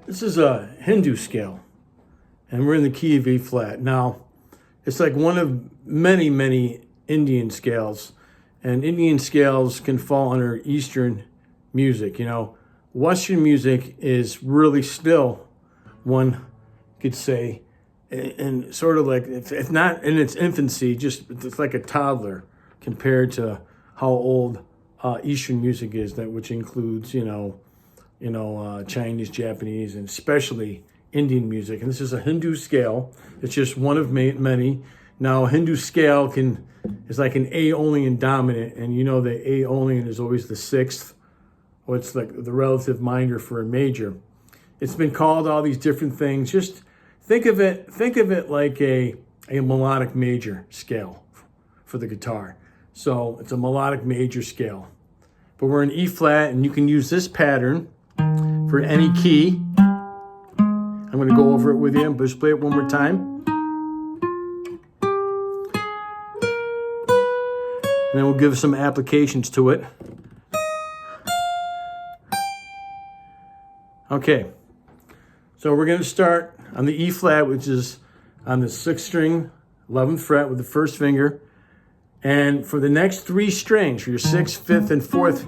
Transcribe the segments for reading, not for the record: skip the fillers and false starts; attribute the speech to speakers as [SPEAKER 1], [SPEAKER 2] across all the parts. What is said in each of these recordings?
[SPEAKER 1] This is a Hindu scale, and we're in the key of E flat. Now, it's like one of many, many Indian scales, and Indian scales can fall under Eastern music. You know, Western music is really still, one could say, and sort of like, it's not in its infancy, just it's like a toddler compared to how old Eastern music is, that which includes, Chinese, Japanese, and especially Indian music. And this is a Hindu scale. It's just one of many. Now, a Hindu scale is like an Aeolian dominant, and you know the Aeolian is always the sixth, or it's like the relative minor for a major. It's been called all these different things. Just think of it like a melodic major scale for the guitar. So it's a melodic major scale. But we're in E flat, and you can use this pattern for any key. I'm going to go over it with you, but just play it one more time. And then we'll give some applications to it. Okay, so we're going to start on the E flat, which is on the 6th string, 11th fret with the first finger. And for the next 3 strings, for your 6th, 5th, and 4th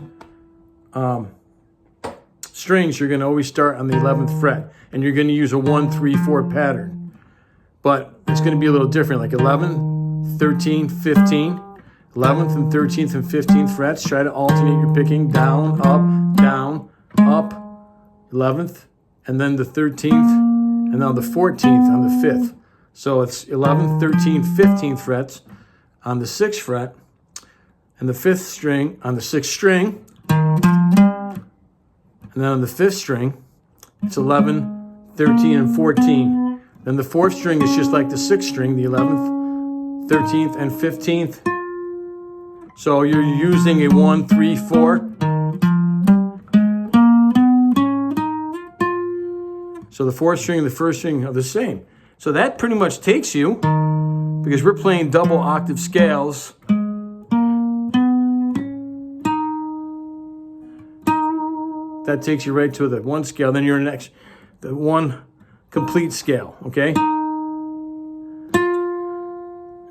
[SPEAKER 1] strings, you're going to always start on the 11th fret. And you're going to use a 1, 3, 4 pattern. But it's going to be a little different, like 11, 13, 15. 11th and 13th and 15th frets. Try to alternate your picking down, up, 11th, and then the 13th, and now the 14th on the 5th. So it's 11th, 13th, 15th frets on the 6th fret, and the 5th string on the 6th string, and then on the 5th string, it's 11, 13, and 14. Then the 4th string is just like the 6th string, the 11th, 13th, and 15th. So you're using a 1, 3, 4. So the 4th string and the 1st string are the same. So that pretty much takes you, because we're playing double octave scales, that takes you right to the 1 scale. Then you're next, the 1 complete scale, okay?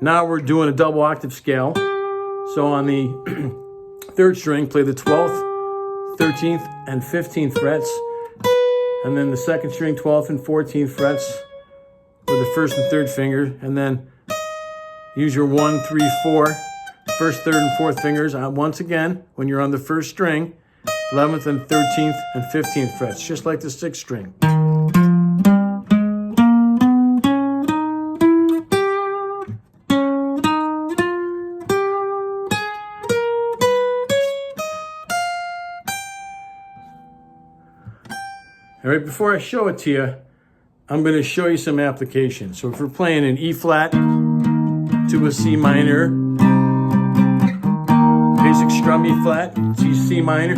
[SPEAKER 1] Now we're doing a double octave scale. So on the 3rd string, play the 12th, 13th, and 15th frets. And then the 2nd string, 12th and 14th frets with the 1st and 3rd finger. And then use your 1, 3, 4, 1st, 3rd, and 4th fingers. Once again, when you're on the 1st string, 11th and 13th and 15th frets, just like the 6th string. All right, before I show it to you, I'm going to show you some applications. So if we're playing an E flat to a C minor, basic strum E flat, C minor.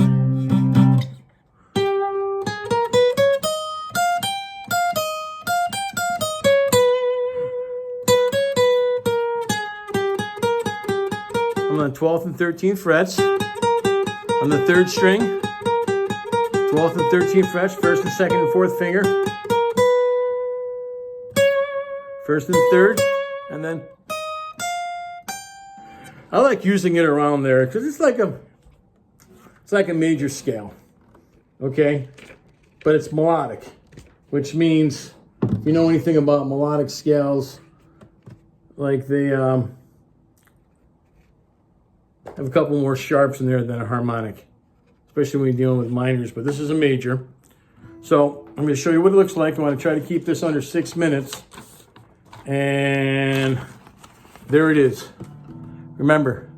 [SPEAKER 1] I'm on the 12th and 13th frets. On the 3rd string, 12th and 13th frets, 1st and 2nd and 4th finger. 1st and 3rd, and then I like using it around there because it's like a major scale, okay? But it's melodic, which means if you know anything about melodic scales, like they have a couple more sharps in there than a harmonic, especially when you're dealing with minors, but this is a major. So I'm going to show you what it looks like. I want to try to keep this under 6 minutes. And there it is. Remember,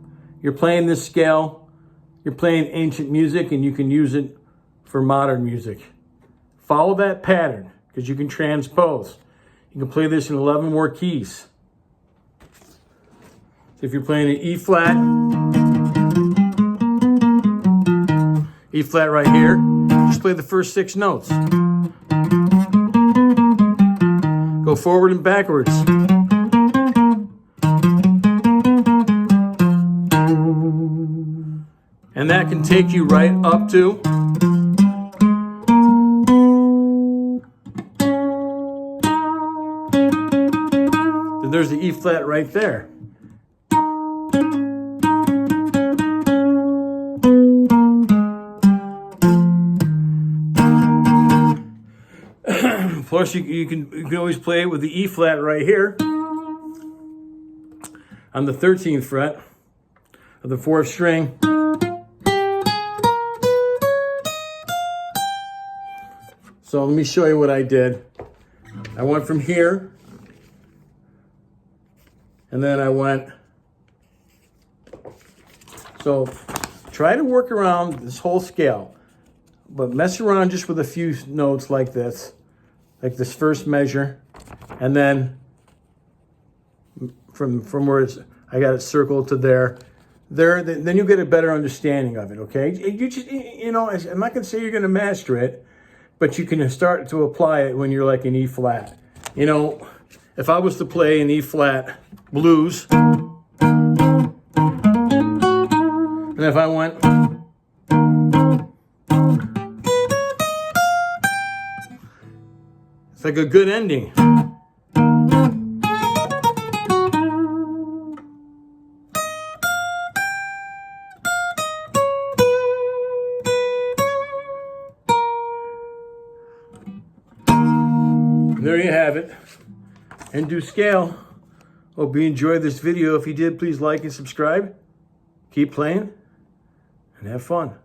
[SPEAKER 1] you're playing this scale, you're playing ancient music, and you can use it for modern music. Follow that pattern, because you can transpose. You can play this in 11 more keys. So if you're playing an E flat right here, just play the first 6 notes. Go forward and backwards. And that can take you right up to there's the E flat right there. Plus, you can always play it with the E flat right here on the 13th fret of the 4th string. So let me show you what I did. I went from here, and then I went. So try to work around this whole scale, but mess around just with a few notes like this first measure, and then from where I got it circled to there, then you get a better understanding of it. Okay, you just, I'm not gonna say you're gonna master it, but you can start to apply it when you're like in E flat. If I was to play an E flat blues, and if I went, it's like a good ending. There you have it. And do scale. Hope you enjoyed this video. If you did, please like and subscribe. Keep playing and have fun.